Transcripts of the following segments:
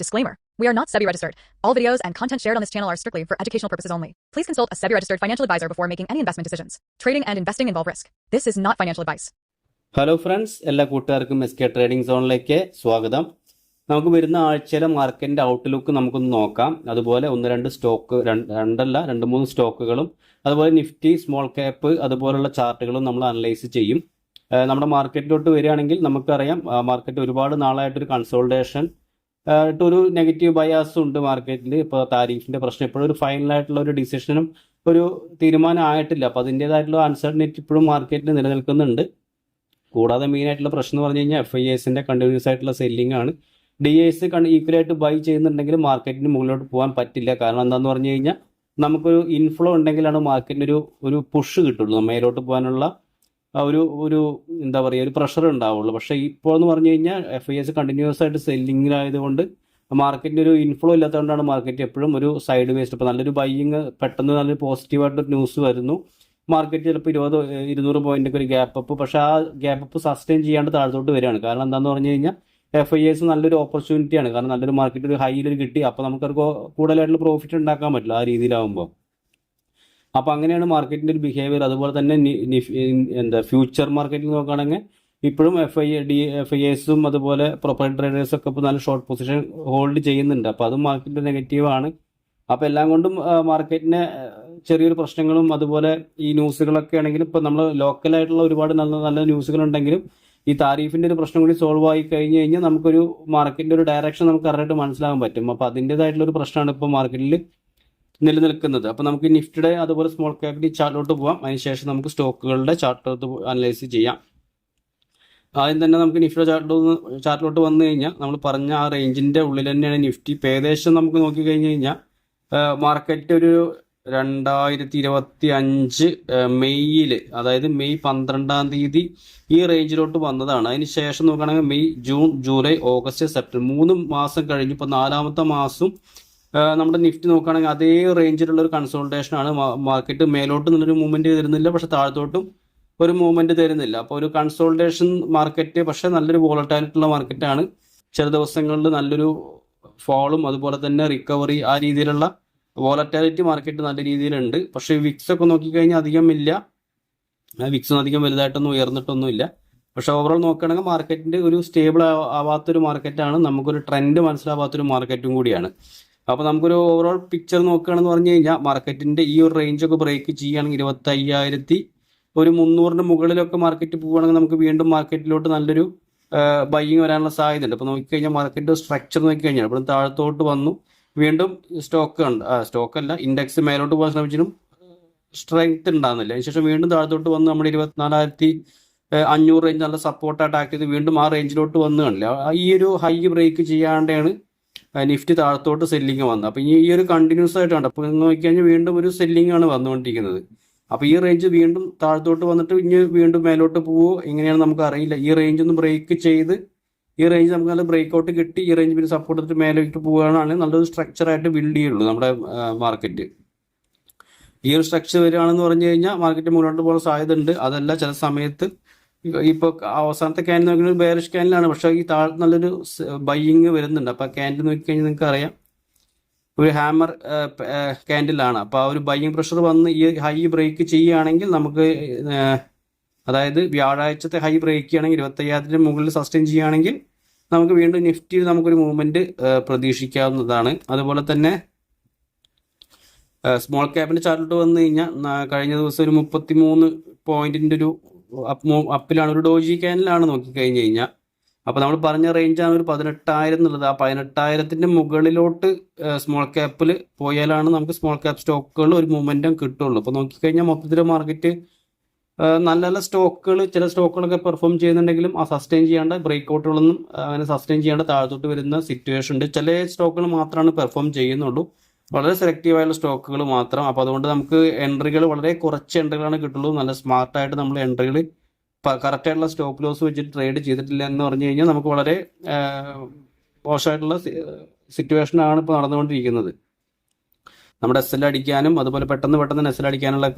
Disclaimer. We are not SEBI registered. All videos and content shared on this channel are strictly for educational purposes only. Please consult a SEBI registered financial advisor before making any investment decisions. Trading and investing involve risk. This is not financial advice. Hello friends, എല്ലാ കൂട്ടുകാർക്കും S K trading സോണിലേക്ക് സ്വാഗതം. നമുക്ക് വരുന്ന ആഴ്ചയിലെ മാർക്കറ്റിന്റെ outlook നമുക്കൊന്ന് നോക്കാം. അതുപോലെ രണ്ട് മൂന്ന് സ്റ്റോക്കുകളും അതുപോലെ നിഫ്റ്റി, സ്മോൾ ക്യാപ്പ് അതുപോലുള്ള ചാർട്ടുകളും നമ്മൾ അനലൈസ് ചെയ്യും. നമ്മുടെ മാർക്കറ്റിലോട്ട് വരികയാണെങ്കിൽ നമുക്കറിയാം, മാർക്കറ്റ് ഒരുപാട് നാളായിട്ടൊരു കൺസോൾട്ടേഷൻ ഒരു നെഗറ്റീവ് ബയാസ് ഉണ്ട് മാർക്കറ്റിൽ. ഇപ്പോൾ താരിഫിന്റെ പ്രശ്നം ഇപ്പോഴും ഒരു ഫൈനലായിട്ടുള്ള ഒരു ഡിസിഷനും ഒരു തീരുമാനം ആയിട്ടില്ല. അപ്പോൾ അതിൻ്റെതായിട്ടുള്ള അൺസർട്ടനിറ്റി ഇപ്പോഴും മാർക്കറ്റിൽ നിലനിൽക്കുന്നുണ്ട്. കൂടാതെ മെയിൻ ആയിട്ടുള്ള പ്രശ്നം എന്ന് പറഞ്ഞു കഴിഞ്ഞാൽ FIAസിന്റെ കണ്ടിന്യൂസ് ആയിട്ടുള്ള സെല്ലിംഗ് ആണ്. DIs ഈക്വലായിട്ട് ബൈ ചെയ്യുന്നുണ്ടെങ്കിൽ മാർക്കറ്റിന് മുകളിലോട്ട് പോകാൻ പറ്റില്ല. കാരണം എന്താണെന്ന് പറഞ്ഞു കഴിഞ്ഞാൽ നമുക്കൊരു ഇൻഫ്ലോ ഉണ്ടെങ്കിലാണ് മാർക്കറ്റിന് ഒരു പുഷ് കിട്ടുള്ളൂ, മേലോട്ട് പോകാനുള്ള ഒരു എന്താ പറയുക, ഒരു പ്രഷർ ഉണ്ടാവുള്ളൂ. പക്ഷേ ഇപ്പോൾ എന്ന് പറഞ്ഞു കഴിഞ്ഞാൽ FIAs കണ്ടിന്യൂസ് ആയിട്ട് സെല്ലിങ്ങിലായതുകൊണ്ട് മാർക്കറ്റിന് ഒരു ഇൻഫ്ലോ ഇല്ലാത്തതുകൊണ്ടാണ് മാർക്കറ്റ് എപ്പോഴും ഒരു സൈഡ് വേസ്റ്റ്. ഇപ്പോൾ നല്ലൊരു ബൈയിങ് പെട്ടെന്ന് നല്ലൊരു പോസിറ്റീവായിട്ടൊരു ന്യൂസ് വരുന്നു, മാർക്കറ്റ് ചിലപ്പോൾ 200 പോയിന്റൊക്കെ ഒരു ഗ്യാപ്പ് അപ്പ്, പക്ഷേ ആ ഗ്യാപ്പ് അപ്പ് സസ്റ്റെയിൻ ചെയ്യാണ്ട് താഴത്തോട്ട് വരികയാണ്. കാരണം എന്താണെന്ന് പറഞ്ഞു കഴിഞ്ഞാൽ FIAs നല്ലൊരു ഓപ്പർച്യൂണിറ്റിയാണ്. കാരണം നല്ലൊരു മാർക്കറ്റ് ഒരു ഹൈയിൽ കിട്ടി, അപ്പോൾ നമുക്കത് കൂടുതലായിട്ടുള്ള പ്രോഫിറ്റ് ഉണ്ടാക്കാൻ പറ്റില്ല ആ രീതിയിലാവുമ്പോൾ. അപ്പോൾ അങ്ങനെയാണ് മാർക്കറ്റിൻ്റെ ഒരു ബിഹേവിയർ. അതുപോലെ തന്നെ ഫ്യൂച്ചർ മാർക്കറ്റിൽ നോക്കുകയാണെങ്കിൽ ഇപ്പോഴും FIAസും അതുപോലെ പ്രൊപ്പറേറ്ററി ട്രേഡേഴ്സൊക്കെ ഇപ്പോൾ നല്ല ഷോർട്ട് പൊസിഷൻ ഹോൾഡ് ചെയ്യുന്നുണ്ട്. അപ്പോൾ അതും മാർക്കറ്റിൻ്റെ നെഗറ്റീവാണ്. അപ്പോൾ എല്ലാം കൊണ്ടും മാർക്കറ്റിന് ചെറിയൊരു പ്രശ്നങ്ങളും അതുപോലെ ഈ ന്യൂസുകളൊക്കെ ആണെങ്കിലും ഇപ്പോൾ നമ്മൾ ലോക്കലായിട്ടുള്ള ഒരുപാട് നല്ല നല്ല ന്യൂസുകളുണ്ടെങ്കിലും ഈ താരിഫിൻ്റെ ഒരു പ്രശ്നം കൂടി സോൾവ് ആയി കഴിഞ്ഞാൽ നമുക്കൊരു മാർക്കറ്റിൻ്റെ ഒരു ഡയറക്ഷൻ നമുക്ക് കറക്റ്റായിട്ട് മനസ്സിലാകാൻ പറ്റും. അപ്പോൾ അതിൻ്റേതായിട്ടുള്ള ഒരു പ്രശ്നമാണ് ഇപ്പോൾ മാർക്കറ്റിൽ നിലനിൽക്കുന്നത്. അപ്പോൾ നമുക്ക് നിഫ്റ്റിയുടെ അതുപോലെ സ്മോൾ ക്യാപിറ്റൽ ചാർട്ടിലോട്ട് പോകാം. അതിനുശേഷം നമുക്ക് സ്റ്റോക്കുകളുടെ ചാർട്ടിലോട്ട് അനലൈസ് ചെയ്യാം. ആദ്യം തന്നെ നമുക്ക് നിഫ്റ്റിയുടെ ചാർട്ടിലോട്ട് വന്നു കഴിഞ്ഞാൽ നമ്മൾ പറഞ്ഞ ആ റേഞ്ചിൻ്റെ ഉള്ളിൽ തന്നെയാണ് നിഫ്റ്റി. ഇപ്പോൾ ഏകദേശം നമുക്ക് നോക്കിക്കഴിഞ്ഞ് കഴിഞ്ഞാൽ മാർക്കറ്റ് ഒരു 2025 മെയ്യിൽ, അതായത് മെയ് 12 തീയതി ഈ റേഞ്ചിലോട്ട് വന്നതാണ്. അതിന് ശേഷം നോക്കുകയാണെങ്കിൽ May, June, July, August, September 3 മാസം കഴിഞ്ഞ് ഇപ്പോൾ 4ാമത്തെ മാസം നമ്മുടെ നിഫ്റ്റി നോക്കുകയാണെങ്കിൽ അതേ റേഞ്ചിലുള്ള ഒരു കൺസോൾട്ടേഷനാണ്. മാർക്കറ്റ് മേലോട്ട് നല്ലൊരു മൂവ്മെൻറ്റ് തരുന്നില്ല, പക്ഷെ താഴത്തോട്ടും ഒരു മൂവ്മെൻറ്റ് തരുന്നില്ല. അപ്പോൾ ഒരു കൺസോൾട്ടേഷൻ മാർക്കറ്റ്, പക്ഷേ നല്ലൊരു വോളറ്റാലിറ്റിയുള്ള മാർക്കറ്റാണ്. ചില ദിവസങ്ങളിൽ നല്ലൊരു ഫോളും അതുപോലെ തന്നെ റിക്കവറി, ആ രീതിയിലുള്ള വോളറ്റാലിറ്റി മാർക്കറ്റ് നല്ല രീതിയിലുണ്ട്. പക്ഷേ വിക്സ് ഒക്കെ നോക്കിക്കഴിഞ്ഞാൽ അധികം ഇല്ല, വിക്സും അധികം വലുതായിട്ടൊന്നും ഉയർന്നിട്ടൊന്നുമില്ല. പക്ഷേ ഓവറോൾ നോക്കുകയാണെങ്കിൽ മാർക്കറ്റിൻ്റെ ഒരു സ്റ്റേബിൾ ആവാത്തൊരു മാർക്കറ്റാണ്, നമുക്കൊരു ട്രെൻഡ് മനസ്സിലാവാത്തൊരു മാർക്കറ്റും കൂടിയാണ്. അപ്പോൾ നമുക്കൊരു ഓവറോൾ പിക്ചർ നോക്കുകയാണെന്ന് പറഞ്ഞു കഴിഞ്ഞാൽ മാർക്കറ്റിൻ്റെ ഈ ഒരു റേഞ്ചൊക്കെ ബ്രേക്ക് ചെയ്യുകയാണെങ്കിൽ 25,300 മുകളിലൊക്കെ മാർക്കറ്റ് പോവുകയാണെങ്കിൽ നമുക്ക് വീണ്ടും മാർക്കറ്റിലോട്ട് നല്ലൊരു ബൈയിങ് വരാനുള്ള സാധ്യതയുണ്ട്. അപ്പോൾ നോക്കിക്കഴിഞ്ഞാൽ മാർക്കറ്റ് സ്ട്രക്ചർ നോക്കിക്കഴിഞ്ഞാൽ ഇവിടെ താഴത്തോട്ട് വന്നു, വീണ്ടും സ്റ്റോക്കല്ല ഇൻഡെക്സ് മേലോട്ട് പോകാൻ ശ്രമിച്ചിട്ടും സ്ട്രെങ്ത് ഉണ്ടാകുന്നില്ല. അതിനുശേഷം വീണ്ടും താഴത്തോട്ട് വന്ന് നമ്മുടെ 24,500 റേഞ്ച് നല്ല സപ്പോർട്ടായിട്ട് ആക്ട് ചെയ്ത് വീണ്ടും ആ റേഞ്ചിലോട്ട് വന്ന് കാണില്ല. ഈ ഒരു ഹൈ ബ്രേക്ക് ചെയ്യാണ്ടാണ് നിഫ്റ്റി താഴത്തോട്ട് സെല്ലിങ് വന്നത്. അപ്പോൾ ഈ ഒരു കണ്ടിന്യൂസ് ആയിട്ടാണ്. അപ്പോൾ നോക്കിക്കഴിഞ്ഞാൽ വീണ്ടും ഒരു സെല്ലിംഗ് ആണ് വന്നുകൊണ്ടിരിക്കുന്നത്. അപ്പോൾ ഈ റേഞ്ച് വീണ്ടും താഴത്തോട്ട് വന്നിട്ട് ഇനി വീണ്ടും മേലോട്ട് പോവുമോ എങ്ങനെയാണ് നമുക്ക് അറിയില്ല. ഈ റേഞ്ച് ഒന്ന് ബ്രേക്ക് ചെയ്ത് ഈ റേഞ്ച് നമുക്ക് നല്ല ബ്രേക്ക് ഔട്ട് കിട്ടി ഈ റേഞ്ച് പിന്നെ സപ്പോർട്ട് എടുത്തിട്ട് മേലോട്ട് പോവുകയാണെങ്കിൽ നല്ലൊരു സ്ട്രക്ചറായിട്ട് ബിൽഡ് ചെയ്യുള്ളൂ നമ്മുടെ മാർക്കറ്റ്. ഈ ഒരു സ്ട്രക്ചർ വരികയാണെന്ന് പറഞ്ഞു കഴിഞ്ഞാൽ മാർക്കറ്റ് മുന്നോട്ട് പോകാൻ സാധ്യത ഉണ്ട്. അതല്ല, ചില സമയത്ത് ഇപ്പോൾ അവസാനത്തെ ക്യാൻഡിൽ നോക്കുന്ന ഒരു ബെയറിഷ് ക്യാൻഡിലാണ്, പക്ഷേ ഈ നല്ലൊരു ബൈയിങ് വരുന്നുണ്ട്. അപ്പോൾ ക്യാൻഡിൽ നോക്കിക്കഴിഞ്ഞാൽ നിങ്ങൾക്ക് അറിയാം ഒരു ഹാമർ ക്യാൻഡിലാണ്. അപ്പോൾ ആ ഒരു ബൈയിങ് പ്രഷർ വന്ന് ഈ ഹൈ ബ്രേക്ക് ചെയ്യുകയാണെങ്കിൽ നമുക്ക്, അതായത് വ്യാഴാഴ്ചത്തെ ഹൈ ബ്രേക്ക് ചെയ്യുകയാണെങ്കിൽ 25,000 മുകളിൽ സസ്റ്റെയിൻ ചെയ്യുകയാണെങ്കിൽ നമുക്ക് വീണ്ടും നിഫ്റ്റിയിൽ നമുക്കൊരു മൂവ്മെൻറ്റ് പ്രതീക്ഷിക്കാവുന്നതാണ്. അതുപോലെ തന്നെ സ്മോൾ ക്യാപ്പിൻ്റെ ചാർട്ടിലോട്ട് വന്നു കഴിഞ്ഞാൽ കഴിഞ്ഞ ദിവസം ഒരു 33 പോയിന്റിൻ്റെ ഒരു അപ്പിലാണ്, ഒരു ഡോജി ക്യാനിലാണ് നോക്കിക്കഴിഞ്ഞ് കഴിഞ്ഞാൽ. അപ്പോൾ നമ്മൾ പറഞ്ഞ റേഞ്ചാണ് ഒരു 18,000 എന്നുള്ളത്. ആ 18,000 മുകളിലോട്ട് സ്മോൾ ക്യാപ്പിൽ പോയാലാണ് നമുക്ക് സ്മോൾ ക്യാപ്പ് സ്റ്റോക്കുകൾ ഒരു മൊമെൻറ്റം കിട്ടുള്ളൂ. അപ്പോൾ നോക്കിക്കഴിഞ്ഞാൽ മൊത്തത്തിൽ മാർക്കറ്റ് നല്ല നല്ല സ്റ്റോക്കുകൾ, ചില സ്റ്റോക്കുകളൊക്കെ പെർഫോം ചെയ്യുന്നുണ്ടെങ്കിലും ആ സസ്റ്റെയിൻ ചെയ്യാണ്ട് ബ്രേക്ക്ഔട്ടുകളൊന്നും അങ്ങനെ സസ്റ്റെയിൻ ചെയ്യാണ്ട് താഴത്തോട്ട് വരുന്ന സിറ്റുവേഷൻ ഉണ്ട്. ചില സ്റ്റോക്കുകൾ മാത്രമാണ് പെർഫോം ചെയ്യുന്നുള്ളൂ, വളരെ സെലക്റ്റീവായുള്ള സ്റ്റോക്കുകൾ മാത്രം. അപ്പോൾ അതുകൊണ്ട് നമുക്ക് എൻട്രികൾ വളരെ കുറച്ച് എൻട്രികളാണ് കിട്ടുള്ളൂ. നല്ല സ്മാർട്ടായിട്ട് നമ്മൾ എൻട്രികൾ കറക്റ്റായിട്ടുള്ള സ്റ്റോപ്പ് ലോസ് വെച്ചിട്ട് ട്രേഡ് ചെയ്തിട്ടില്ല എന്ന് പറഞ്ഞു കഴിഞ്ഞാൽ നമുക്ക് വളരെ മോശമായിട്ടുള്ള സിറ്റുവേഷനാണ് ഇപ്പോൾ നടന്നുകൊണ്ടിരിക്കുന്നത്. നമ്മുടെ SL അടിക്കാനും അതുപോലെ പെട്ടെന്ന് SL അടിക്കാനുള്ള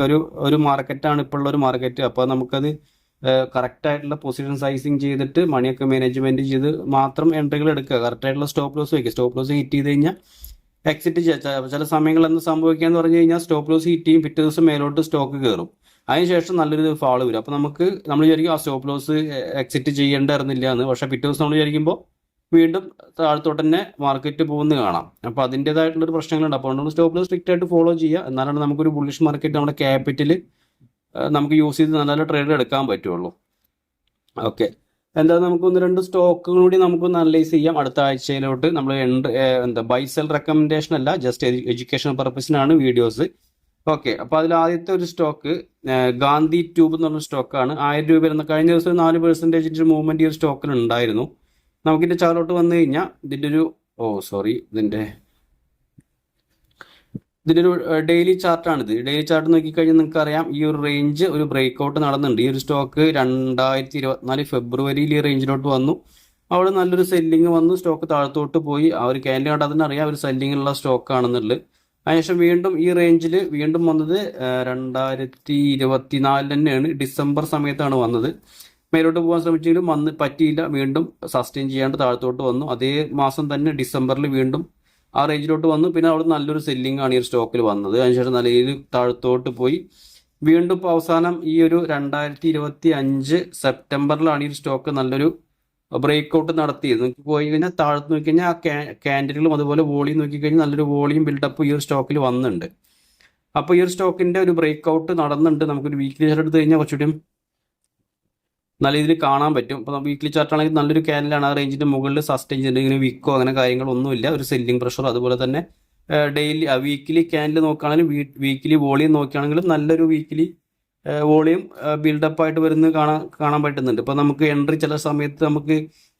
ഒരു മാർക്കറ്റാണ് ഇപ്പോൾ ഉള്ള ഒരു മാർക്കറ്റ്. അപ്പോൾ നമുക്കത് കറക്റ്റായിട്ടുള്ള പൊസിഷൻ സൈസിങ് ചെയ്തിട്ട് മണിയൊക്കെ മാനേജ്മെൻറ്റ് ചെയ്ത് മാത്രം എൻട്രികൾ എടുക്കുക. കറക്റ്റായിട്ടുള്ള സ്റ്റോപ്പ് ലോസ് വയ്ക്കുക. സ്റ്റോപ്പ് ലോസ് ഹിറ്റ് ചെയ്ത് കഴിഞ്ഞാൽ എക്സിറ്റ് ചെയ്യുക. ചില സമയങ്ങളിൽ എന്ത് സംഭവിക്കാന്ന് പറഞ്ഞു കഴിഞ്ഞാൽ സ്റ്റോപ്പ് ലോസ് ഹിറ്റ് ചെയ്യും, പിറ്റേ ദിവസം മേലോട്ട് സ്റ്റോക്ക് കയറും, അതിനുശേഷം നല്ലൊരു ഫാള് വരും. അപ്പോൾ നമ്മൾ വിചാരിക്കും ആ സ്റ്റോപ്പ് ലോസ് എക്സിറ്റ് ചെയ്യേണ്ടായിരുന്നില്ല എന്ന്. പക്ഷേ പിറ്റേ ദിവസം നമ്മൾ വിചാരിക്കുമ്പോൾ വീണ്ടും താഴത്തോട്ട് തന്നെ മാർക്കറ്റ് പോകുന്നത് കാണാം. അപ്പോൾ അതിൻ്റേതായിട്ടുള്ളൊരു പ്രശ്നങ്ങളുണ്ട്. അപ്പോൾ നമ്മൾ സ്റ്റോപ്പ് ലോസ് സ്ട്രിക്റ്റ് ആയിട്ട് ഫോളോ ചെയ്യുക. എന്നാലാണ് നമുക്കൊരു ബുള്ളിഷ് മാർക്കറ്റ് നമ്മുടെ ക്യാപിറ്റൽ നമുക്ക് യൂസ് ചെയ്ത് നല്ല നല്ല ട്രേഡ് എടുക്കാൻ പറ്റുള്ളൂ. ഓക്കെ, എന്തായാലും നമുക്ക് 1-2 സ്റ്റോക്കുകൾ കൂടി നമുക്കൊന്ന് അനലൈസ് ചെയ്യാം അടുത്ത ആഴ്ചയിലോട്ട്. നമ്മൾ ബൈ സെൽ റെക്കമെൻഡേഷൻ അല്ല, ജസ്റ്റ് എഡ്യൂക്കേഷൻ പർപ്പസിനാണ് വീഡിയോസ്. ഓക്കെ, അപ്പോൾ അതിൽ ആദ്യത്തെ ഒരു സ്റ്റോക്ക് ഗാന്ധി ട്യൂബ് എന്ന് പറഞ്ഞ സ്റ്റോക്കാണ്. 1000 രൂപ വരുന്ന കഴിഞ്ഞ ദിവസം 4% മൂവ്മെൻറ്റ് ഈ ഒരു സ്റ്റോക്കിൽ ഉണ്ടായിരുന്നു. നമുക്കിൻ്റെ ചാർട്ടിലോട്ട് വന്നു കഴിഞ്ഞാൽ ഇതിൻ്റെ ഒരു ഇതിൻ്റെ ഒരു ഡെയിലി ചാർട്ടാണിത്. ഡെയിലി ചാർട്ട് നോക്കിക്കഴിഞ്ഞാൽ നിങ്ങൾക്ക് അറിയാം ഈ ഒരു റേഞ്ച് ഒരു ബ്രേക്ക് ഔട്ട് നടന്നുണ്ട്. ഈ ഒരു സ്റ്റോക്ക് 2024 ഫെബ്രുവരിയിൽ ഈ റേഞ്ചിലോട്ട് വന്നു. അവിടെ നല്ലൊരു സെല്ലിങ് വന്നു, സ്റ്റോക്ക് താഴത്തോട്ട് പോയി. ആ ഒരു ക്യാൻഡിൽ കണ്ടാൽ തന്നെ അറിയാം ഒരു സെല്ലിങ്ങുള്ള സ്റ്റോക്കാണെന്നുള്ളത്. അതിനുശേഷം വീണ്ടും ഈ റേഞ്ചിൽ വീണ്ടും വന്നത് 2024 തന്നെയാണ്, ഡിസംബർ സമയത്താണ് വന്നത്. മേലോട്ട് പോകാൻ ശ്രമിച്ചെങ്കിലും പറ്റിയില്ല, വീണ്ടും സസ്റ്റെയിൻ ചെയ്യാണ്ട് താഴത്തോട്ട് വന്നു. അതേ മാസം തന്നെ ഡിസംബറിൽ വീണ്ടും ആ റേഞ്ചിലോട്ട് വന്നു. പിന്നെ അവിടെ നല്ലൊരു സെല്ലിംഗ് ആണ് ഈ ഒരു സ്റ്റോക്കിൽ വന്നത്. അതിനുശേഷം നല്ല രീതിയിൽ താഴത്തോട്ട് പോയി. വീണ്ടും ഇപ്പോൾ അവസാനം ഈ ഒരു 2025 സെപ്റ്റംബറിലാണ് ഈ ഒരു സ്റ്റോക്ക് നല്ലൊരു ബ്രേക്ക് ഔട്ട് നടത്തിയത്. പോയി കഴിഞ്ഞാൽ താഴത്ത് നോക്കിക്കഴിഞ്ഞാൽ ആ ക്യാൻഡിലുകളും അതുപോലെ വോളിയം നോക്കിക്കഴിഞ്ഞാൽ നല്ലൊരു വോളിയം ബിൽഡപ്പ് ഈ ഒരു സ്റ്റോക്കിൽ വന്നിട്ടുണ്ട്. അപ്പോൾ ഈ ഒരു സ്റ്റോക്കിൻ്റെ ഒരു ബ്രേക്ക് ഔട്ട് നടന്നുണ്ട്. നമുക്കൊരു വീക്ക്ലി ചാർട്ട് എടുത്ത് കഴിഞ്ഞാൽ കുറച്ചുകൂടി നല്ല രീതിയിൽ കാണാൻ പറ്റും. അപ്പോൾ വീക്ക്ലി ചാർട്ട് ആണെങ്കിൽ നല്ലൊരു ക്യാൻഡിലാണ് ആ റേഞ്ചിൻ്റെ മുകളിൽ സസ്റ്റെയിൻ ചെയ്തിട്ടുണ്ട്. ഇങ്ങനെ വിക്കോ അങ്ങനെ കാര്യങ്ങളൊന്നുമില്ല, ഒരു സെല്ലിംഗ് പ്രഷർ. അതുപോലെ തന്നെ ഡെയിലി വീക്കിലി ക്യാൻഡിൽ നോക്കുകയാണെങ്കിലും വീക്കിലി വോളിയം നോക്കുകയാണെങ്കിലും നല്ലൊരു വീക്കിലി വോളിയം ബിൽഡപ്പായിട്ട് വരുന്നത് കാണാൻ പറ്റുന്നുണ്ട്. ഇപ്പോൾ നമുക്ക് എൻട്രി ചില സമയത്ത് നമുക്ക്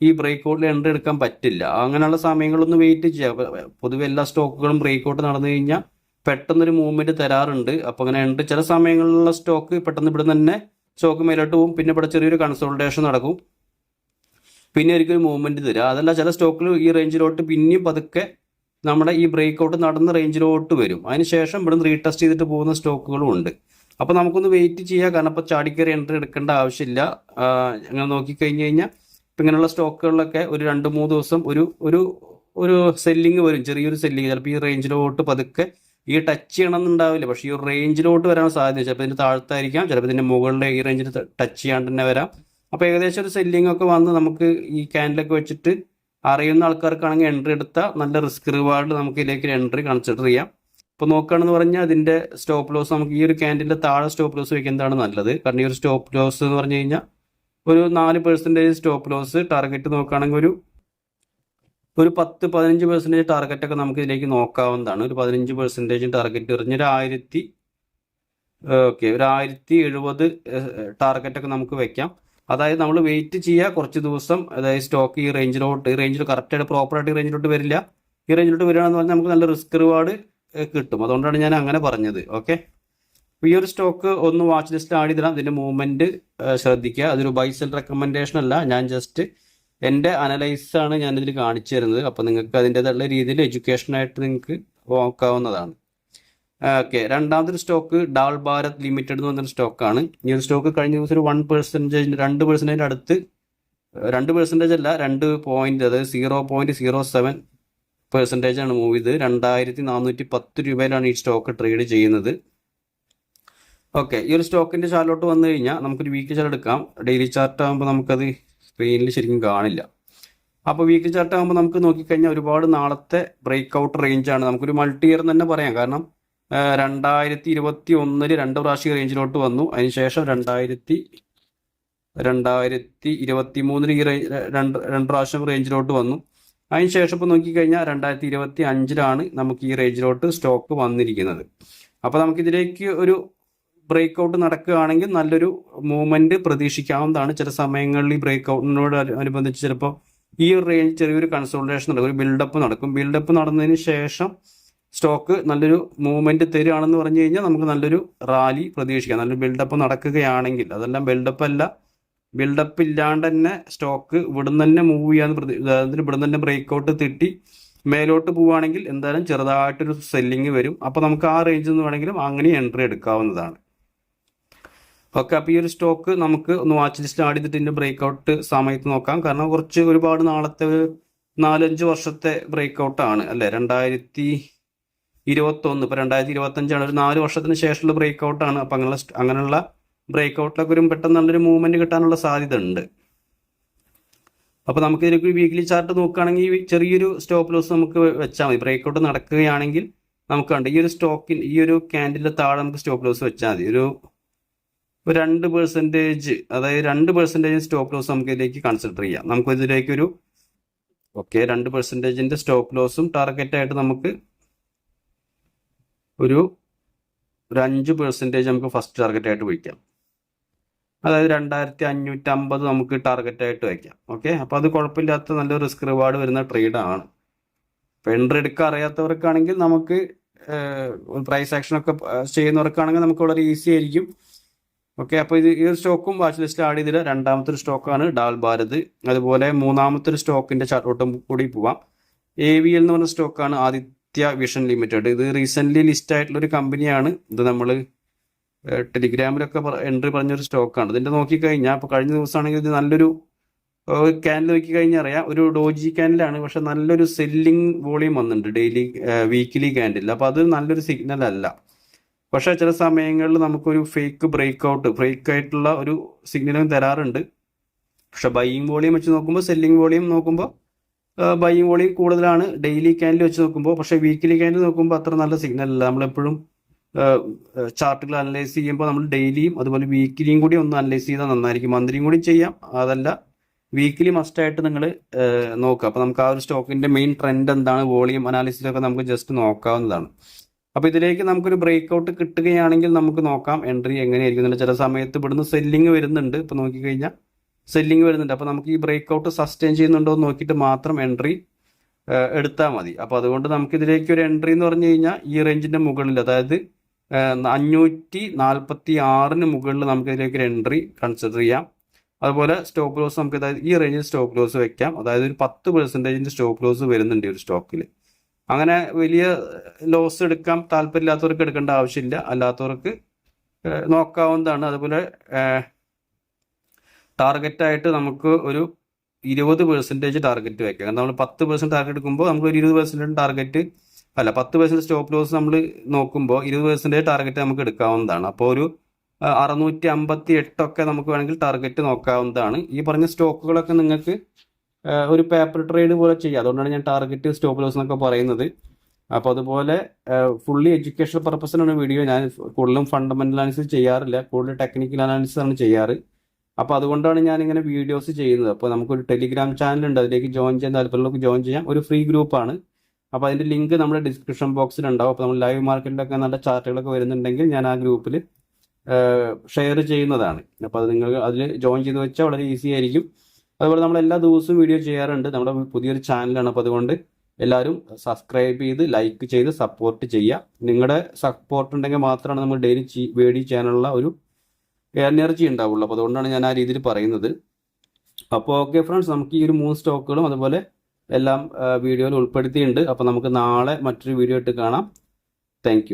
ഈ ബ്രേക്ക് ഔട്ടിൽ എൻട്രി എടുക്കാൻ പറ്റില്ല. അങ്ങനെയുള്ള സമയങ്ങളൊന്ന് വെയിറ്റ് ചെയ്യുക. പൊതുവെ എല്ലാ സ്റ്റോക്കുകളും ബ്രേക്ക് ഔട്ട് നടന്നു കഴിഞ്ഞാൽ പെട്ടെന്നൊരു മൂവ്മെൻറ്റ് തരാറുണ്ട്. അപ്പോൾ അങ്ങനെ എൻട്രി ചില സമയങ്ങളിലുള്ള സ്റ്റോക്ക് പെട്ടെന്ന് ഇവിടെ തന്നെ സ്റ്റോക്ക് മേലോട്ട് പോകും, പിന്നെ ഇവിടെ ചെറിയൊരു കൺസോൾട്ടേഷൻ നടക്കും, പിന്നെ ഒരിക്കലും മൂവ്മെൻറ്റ് തരിക. അതല്ല ചില സ്റ്റോക്കിൽ ഈ റേഞ്ചിലോട്ട് പിന്നെയും പതുക്കെ നമ്മുടെ ഈ ബ്രേക്ക് ഔട്ട് നടന്ന റേഞ്ചിലോട്ട് വരും. അതിനുശേഷം ഇവിടുന്ന് റീടെസ്റ്റ് ചെയ്തിട്ട് പോകുന്ന സ്റ്റോക്കുകളും ഉണ്ട്. അപ്പോൾ നമുക്കൊന്ന് വെയിറ്റ് ചെയ്യാം, കാരണം ഇപ്പോൾ ചാടിക്കറി എൻട്രി എടുക്കേണ്ട ആവശ്യമില്ല. അങ്ങനെ നോക്കിക്കഴിഞ്ഞ് കഴിഞ്ഞാൽ ഇപ്പം ഇങ്ങനെയുള്ള സ്റ്റോക്കുകളിലൊക്കെ ഒരു 2-3 ദിവസം ഒരു സെല്ലിങ് വരും, ചെറിയൊരു സെല്ലിങ്. ചിലപ്പോൾ ഈ റേഞ്ചിലോട്ട് പതുക്കെ ഈ ടച്ച് ചെയ്യണമെന്നുണ്ടാവില്ല, പക്ഷേ ഈ റേഞ്ചിലോട്ട് വരാൻ സാധ്യത. ചിലപ്പോൾ ഇതിൻ്റെ താഴത്തായിരിക്കാം, ചിലപ്പോൾ ഇതിൻ്റെ മുകളിലെ ഈ റേഞ്ചിൽ ടച്ച് ചെയ്യാണ്ട് തന്നെ വരാം. അപ്പോൾ ഏകദേശം ഒരു സെല്ലിംഗ് ഒക്കെ വന്ന് നമുക്ക് ഈ ക്യാൻഡിലൊക്കെ വെച്ചിട്ട് അറിയുന്ന ആൾക്കാർക്കാണെങ്കിൽ എൻട്രി എടുത്താൽ നല്ല റിസ്ക് റിവാർഡ് നമുക്ക് ഇതിലേക്ക് എൻട്രി കൺസിഡർ ചെയ്യാം. ഇപ്പോൾ നോക്കുകയാണെന്ന് പറഞ്ഞാൽ അതിൻ്റെ സ്റ്റോപ്പ് ലോസ് നമുക്ക് ഈ ഒരു ക്യാൻഡിലിൻ്റെ താഴെ സ്റ്റോപ്പ് ലോസ് വയ്ക്കുന്നതാണ് നല്ലത്. കാരണം ഈ ഒരു സ്റ്റോപ്പ് ലോസ് എന്ന് പറഞ്ഞു കഴിഞ്ഞാൽ ഒരു 4% സ്റ്റോപ്പ് ലോസ്. ടാർഗറ്റ് നോക്കുകയാണെങ്കിൽ ഒരു 10-15% ടാർഗറ്റൊക്കെ നമുക്ക് ഇതിലേക്ക് നോക്കാവുന്നതാണ്. ഒരു 15% ടാർഗറ്റ് എറിഞ്ഞ് ഒരു 1070 ടാർഗറ്റൊക്കെ നമുക്ക് വെക്കാം. അതായത് നമ്മൾ വെയിറ്റ് ചെയ്യുക കുറച്ച് ദിവസം. അതായത് സ്റ്റോക്ക് ഈ റേഞ്ചിൽ കറക്റ്റായിട്ട് പ്രോപ്പറായിട്ട് ഈ റേഞ്ചിലോട്ട് വരില്ല. ഈ റേഞ്ചിലോട്ട് വരികയാണെന്ന് പറഞ്ഞാൽ നമുക്ക് നല്ല റിസ്ക് റിവാർഡ് കിട്ടും. അതുകൊണ്ടാണ് ഞാൻ അങ്ങനെ പറഞ്ഞത്. ഓക്കെ, ഈ ഒരു സ്റ്റോക്ക് ഒന്ന് വാച്ച് ലിസ്റ്റ് ആഡ് ചെയ്തിടാം. ഇതിൻ്റെ മൂവ്മെൻറ്റ് ശ്രദ്ധിക്കുക. അതൊരു ബൈ സെൽ റെക്കമെൻഡേഷൻ അല്ല, ഞാൻ ജസ്റ്റ് എൻ്റെ അനലൈസാണ് ഞാനിതിൽ കാണിച്ചു തരുന്നത്. അപ്പോൾ നിങ്ങൾക്ക് അതിൻ്റേതായുള്ള രീതിയിൽ എഡ്യൂക്കേഷനായിട്ട് നിങ്ങൾക്ക് നോക്കാവുന്നതാണ്. ഓക്കെ, രണ്ടാമതൊരു സ്റ്റോക്ക് ഡാൾ ഭാരത് ലിമിറ്റഡ് എന്ന് പറഞ്ഞൊരു സ്റ്റോക്കാണ്. ഈ ഒരു സ്റ്റോക്ക് കഴിഞ്ഞ ദിവസം ഒരു 1% 2% അടുത്ത് 2% അല്ല 2 പോയിന്റ്, അതായത് 0.07% ആണ് മൂവ് ചെയ്ത് 2410 രൂപയിലാണ് ഈ സ്റ്റോക്ക് ട്രേഡ് ചെയ്യുന്നത്. ഓക്കെ, ഈ ഒരു സ്റ്റോക്കിൻ്റെ ചാർട്ടിലോട്ട് വന്നു കഴിഞ്ഞാൽ നമുക്കൊരു വീക്ക്ലി ചാർട്ട് എടുക്കാം. ഡെയിലി ചാർട്ട് ആകുമ്പോൾ നമുക്കത് സ്ക്രീനിൽ ശരിക്കും കാണില്ല. അപ്പോൾ വീക്ക്ലി ചാർട്ട് ആകുമ്പോൾ നമുക്ക് നോക്കിക്കഴിഞ്ഞാൽ ഒരുപാട് നാളത്തെ ബ്രേക്ക് ഔട്ട് റേഞ്ചാണ്. നമുക്കൊരു മൾട്ടി ഇയർ എന്ന് തന്നെ പറയാം. കാരണം 2021 2 പ്രാവശ്യം റേഞ്ചിലോട്ട് വന്നു. അതിനുശേഷം 2023 ഈ രണ്ട് പ്രാവശ്യം റേഞ്ചിലോട്ട് വന്നു. അതിനുശേഷം ഇപ്പോൾ നോക്കിക്കഴിഞ്ഞാൽ 2025 നമുക്ക് ഈ റേഞ്ചിലോട്ട് സ്റ്റോക്ക് വന്നിരിക്കുന്നത്. അപ്പോൾ നമുക്കിതിലേക്ക് ഒരു ബ്രേക്ക് ഔട്ട് നടക്കുകയാണെങ്കിൽ നല്ലൊരു മൂവ്മെൻറ്റ് പ്രതീക്ഷിക്കാവുന്നതാണ്. ചില സമയങ്ങളിൽ ഈ ബ്രേക്ക് ഔട്ടിനോട് അനുബന്ധിച്ച് ചിലപ്പോൾ ഈ റേഞ്ച് ചെറിയൊരു കൺസോൾട്ടേഷൻ നടക്കും, ഒരു ബിൽഡപ്പ് നടക്കും. ബിൽഡപ്പ് നടന്നതിന് ശേഷം സ്റ്റോക്ക് നല്ലൊരു മൂവ്മെൻറ്റ് തരികയാണെന്ന് പറഞ്ഞു കഴിഞ്ഞാൽ നമുക്ക് നല്ലൊരു റാലി പ്രതീക്ഷിക്കാം. നല്ലൊരു ബിൽഡപ്പ് നടക്കുകയാണെങ്കിൽ. അതെല്ലാം ബിൽഡപ്പ് അല്ല, ബിൽഡപ്പ് ഇല്ലാണ്ട് തന്നെ സ്റ്റോക്ക് ഇവിടുന്ന് തന്നെ മൂവ് ചെയ്യാൻ അതായത് ഇവിടുന്ന് തന്നെ ബ്രേക്ക് ഔട്ട് തെറ്റി മേലോട്ട് പോവുകയാണെങ്കിൽ എന്തായാലും ചെറുതായിട്ടൊരു സെല്ലിങ് വരും. അപ്പോൾ നമുക്ക് ആ റേഞ്ചിൽ നിന്ന് വേണമെങ്കിലും അങ്ങനെ എൻട്രി എടുക്കാവുന്നതാണ്. ഓക്കെ, അപ്പോൾ ഈ ഒരു സ്റ്റോക്ക് നമുക്ക് ഒന്ന് വാച്ച് ലിസ്റ്റ് ആഡ് ചെയ്തിട്ട് ഇതിൻ്റെ ബ്രേക്ക്ഔട്ട് സമയത്ത് നോക്കാം. കാരണം കുറച്ച് ഒരുപാട് നാളത്തെ 4-5 വർഷത്തെ ബ്രേക്ക്ഔട്ടാണ് അല്ലേ. 2021 ഇപ്പോൾ 2025 ഒരു 4 വർഷത്തിന് ശേഷമുള്ള ബ്രേക്ക്ഔട്ടാണ്. അപ്പം അങ്ങനെയുള്ള ബ്രേക്ക്ഔട്ടിലൊക്കെ ഒരു പെട്ടെന്ന് നല്ലൊരു മൂവ്മെൻറ്റ് കിട്ടാനുള്ള സാധ്യത ഉണ്ട്. അപ്പോൾ നമുക്ക് ഇതിലേക്ക് വീക്ക്ലി ചാർട്ട് നോക്കുകയാണെങ്കിൽ ചെറിയൊരു സ്റ്റോപ്പ് ലോസ് നമുക്ക് വെച്ചാൽ മതി. ബ്രേക്ക്ഔട്ട് നടക്കുകയാണെങ്കിൽ നമുക്ക് കണ്ട് ഈ ഒരു സ്റ്റോക്കിൽ ഈ ഒരു ക്യാൻഡിലിൻ്റെ താഴെ നമുക്ക് സ്റ്റോപ്പ് ലോസ് വെച്ചാൽ മതി. ഒരു 2%, അതായത് 2% സ്റ്റോപ്പ് ലോസ് നമുക്ക് ഇതിലേക്ക് കൺസിഡർ ചെയ്യാം. നമുക്ക് ഇതിലേക്കൊരു 2%ൻ്റെ സ്റ്റോപ്പ് ലോസും ടാർഗറ്റായിട്ട് നമുക്ക് ഒരു 5% നമുക്ക് ഫസ്റ്റ് ടാർഗറ്റായിട്ട് വയ്ക്കാം. അതായത് 2550 നമുക്ക് ടാർഗറ്റായിട്ട് വയ്ക്കാം. ഓക്കെ, അപ്പോൾ അത് കുഴപ്പമില്ലാത്ത നല്ല റിസ്ക് റിവാർഡ് വരുന്ന ട്രേഡാണ്. ഇപ്പോൾ എൻട്രി എടുക്കാൻ അറിയാത്തവർക്കാണെങ്കിൽ നമുക്ക് പ്രൈസ് ആക്ഷനൊക്കെ ചെയ്യുന്നവർക്കാണെങ്കിൽ നമുക്ക് വളരെ ഈസി ആയിരിക്കും. ഓക്കെ, അപ്പോൾ ഈ ഒരു സ്റ്റോക്കും വാച്ച് ലിസ്റ്റിൽ ആഡ് ചെയ്തിട്ട് രണ്ടാമത്തെ ഒരു സ്റ്റോക്കാണ് ഡാൽ ഭാരത്. അതുപോലെ മൂന്നാമത്തെ ഒരു സ്റ്റോക്കിൻ്റെ ചാർട്ടോട്ടും കൂടി പോവാം. AVL എന്ന് പറഞ്ഞ സ്റ്റോക്കാണ്, ആദിത്യ വിഷൻ ലിമിറ്റഡ്. ഇത് റീസെൻ്റ്ലി ലിസ്റ്റ് ആയിട്ടുള്ളൊരു കമ്പനിയാണ്. ഇത് നമ്മൾ ടെലിഗ്രാമിലൊക്കെ എൻട്രി പറഞ്ഞൊരു സ്റ്റോക്കാണ്. ഇതിൻ്റെ നോക്കിക്കഴിഞ്ഞാൽ ഇപ്പോൾ കഴിഞ്ഞ ദിവസമാണെങ്കിൽ ഇത് നല്ലൊരു ക്യാൻഡിൽ നോക്കിക്കഴിഞ്ഞാൽ അറിയാം, ഒരു ഡോജി ക്യാൻഡിലാണ്. പക്ഷെ നല്ലൊരു സെല്ലിംഗ് വോളിയം വന്നിട്ടുണ്ട് വീക്കിലി ക്യാൻഡിൽ. അപ്പോൾ അത് നല്ലൊരു സിഗ്നൽ അല്ല. പക്ഷേ ചില സമയങ്ങളിൽ നമുക്കൊരു ഫേക്ക് ആയിട്ടുള്ള ഒരു സിഗ്നലും തരാറുണ്ട്. പക്ഷെ ബൈയിങ് വോളിയം വെച്ച് നോക്കുമ്പോൾ സെല്ലിംഗ് വോളിയം നോക്കുമ്പോൾ ബൈയിങ് വോളിയം കൂടുതലാണ് ഡെയിലി ക്യാൻഡിൽ വെച്ച് നോക്കുമ്പോൾ. പക്ഷേ വീക്കിലി ക്യാൻഡിൽ നോക്കുമ്പോൾ അത്ര നല്ല സിഗ്നൽ അല്ല. നമ്മളെപ്പോഴും ചാർട്ടുകൾ അനലൈസ് ചെയ്യുമ്പോൾ നമ്മൾ ഡെയിലിയും അതുപോലെ വീക്കിലിയും കൂടി ഒന്ന് അനലൈസ് ചെയ്താൽ നന്നായിരിക്കും. മന്ത്ലിയും കൂടി ചെയ്യാം, അതല്ല വീക്കിലി മസ്റ്റായിട്ട് നിങ്ങൾ നോക്കുക. അപ്പോൾ നമുക്ക് ആ ഒരു സ്റ്റോക്കിൻ്റെ മെയിൻ ട്രെൻഡ് എന്താണ്, വോളിയം അനാലിസിസൊക്കെ നമുക്ക് ജസ്റ്റ് നോക്കാവുന്നതാണ്. അപ്പോൾ ഇതിലേക്ക് നമുക്കൊരു ബ്രേക്ക്ഔട്ട് കിട്ടുകയാണെങ്കിൽ നമുക്ക് നോക്കാം എൻട്രി എങ്ങനെയായിരിക്കും. ചില സമയത്ത് ഇവിടുന്ന് സെല്ലിങ് വരുന്നുണ്ട്. ഇപ്പോൾ നോക്കിക്കഴിഞ്ഞാൽ സെല്ലിങ് വരുന്നുണ്ട്. അപ്പോൾ നമുക്ക് ഈ ബ്രേക്ക്ഔട്ട് സസ്റ്റെയിൻ ചെയ്യുന്നുണ്ടോ എന്ന് നോക്കിയിട്ട് മാത്രം എൻട്രി എടുത്താൽ മതി. അപ്പോൾ അതുകൊണ്ട് നമുക്കിതിലേക്ക് ഒരു എൻട്രി എന്ന് പറഞ്ഞു കഴിഞ്ഞാൽ ഈ റേഞ്ചിൻ്റെ മുകളിൽ, അതായത് 546 മുകളിൽ നമുക്കിതിലേക്ക് ഒരു എൻട്രി കൺസിഡർ ചെയ്യാം. അതുപോലെ സ്റ്റോപ്പ് ലോസ് നമുക്ക് അതായത് ഈ റേഞ്ചിൽ സ്റ്റോപ്പ് ലോസ് വെക്കാം. അതായത് ഒരു 10% സ്റ്റോപ്പ് ലോസ് വരുന്നുണ്ട് ഈ ഒരു സ്റ്റോക്കിൽ. അങ്ങനെ വലിയ ലോസ് എടുക്കാൻ താല്പര്യമില്ലാത്തവർക്ക് എടുക്കേണ്ട ആവശ്യമില്ല, അല്ലാത്തവർക്ക് നോക്കാവുന്നതാണ്. അതുപോലെ ടാർഗറ്റായിട്ട് നമുക്ക് ഒരു 20% ടാർഗറ്റ് വെക്കാം. കാരണം നമ്മൾ 10% ടാർഗറ്റ് എടുക്കുമ്പോൾ നമുക്ക് ഒരു 20% ടാർഗറ്റ് അല്ല 10% സ്റ്റോപ്പ് ലോസ് നമ്മൾ നോക്കുമ്പോൾ 20% ടാർഗറ്റ് നമുക്ക് എടുക്കാവുന്നതാണ്. അപ്പോൾ ഒരു 658 നമുക്ക് വേണമെങ്കിൽ ടാർഗറ്റ് നോക്കാവുന്നതാണ്. ഈ പറഞ്ഞ സ്റ്റോക്കുകളൊക്കെ നിങ്ങൾക്ക് ഒരു പേപ്പർ ട്രേഡ് പോലെ ചെയ്യുക. അതുകൊണ്ടാണ് ഞാൻ ടാർഗറ്റ് സ്റ്റോപ്പ് ലോസ് എന്നൊക്കെ പറയുന്നത്. അപ്പോൾ അതുപോലെ ഫുള്ളി എഡ്യൂക്കേഷണൽ പർപ്പസിനാണ് വീഡിയോ. ഞാൻ കൂടുതലും ഫണ്ടമെൻ്റൽ അനാലിസിസ് ചെയ്യാറില്ല, കൂടുതൽ ടെക്നിക്കൽ അനാലിസിസ് ആണ് ചെയ്യാറ്. അപ്പോൾ അതുകൊണ്ടാണ് ഞാനിങ്ങനെ വീഡിയോസ് ചെയ്യുന്നത്. അപ്പോൾ നമുക്കൊരു ടെലിഗ്രാം ചാനലുണ്ട്, അതിലേക്ക് ജോയിൻ ചെയ്യാൻ താല്പര്യമുള്ളവർക്ക് ജോയിൻ ചെയ്യാം. ഒരു ഫ്രീ ഗ്രൂപ്പാണ്. അപ്പോൾ അതിൻ്റെ ലിങ്ക് നമ്മുടെ ഡിസ്ക്രിപ്ഷൻ ബോക്സിലുണ്ടാവും. അപ്പോൾ നമ്മൾ ലൈവ് മാർക്കറ്റിലൊക്കെ നല്ല ചാർട്ടുകളൊക്കെ വരുന്നുണ്ടെങ്കിൽ ഞാൻ ആ ഗ്രൂപ്പിൽ ഷെയർ ചെയ്യുന്നതാണ്. അപ്പോൾ അത് നിങ്ങൾ അതിൽ ജോയിൻ ചെയ്ത് വെച്ചാൽ വളരെ ഈസി ആയിരിക്കും. അതുപോലെ നമ്മൾ എല്ലാ ദിവസവും വീഡിയോ ചെയ്യാറുണ്ട്. നമ്മുടെ പുതിയൊരു ചാനലാണ്. അപ്പോൾ അതുകൊണ്ട് എല്ലാവരും സബ്സ്ക്രൈബ് ചെയ്ത് ലൈക്ക് ചെയ്ത് സപ്പോർട്ട് ചെയ്യുക. നിങ്ങളുടെ സപ്പോർട്ട് ഉണ്ടെങ്കിൽ മാത്രമാണ് നമ്മൾ ഡെയിലി വീഡിയോ ചെയ്യാനുള്ള ഒരു എനർജി ഉണ്ടാവുള്ളൂ. അപ്പോൾ അതുകൊണ്ടാണ് ഞാൻ ആ രീതിയിൽ പറയുന്നത്. അപ്പോൾ ഓക്കെ ഫ്രണ്ട്സ്, നമുക്ക് ഈ ഒരു 3 സ്റ്റോക്കുകളും അതുപോലെ എല്ലാം വീഡിയോയിൽ ഉൾപ്പെടുത്തിയിട്ടുണ്ട്. അപ്പോൾ നമുക്ക് നാളെ മറ്റൊരു വീഡിയോ ആയിട്ട് കാണാം. താങ്ക്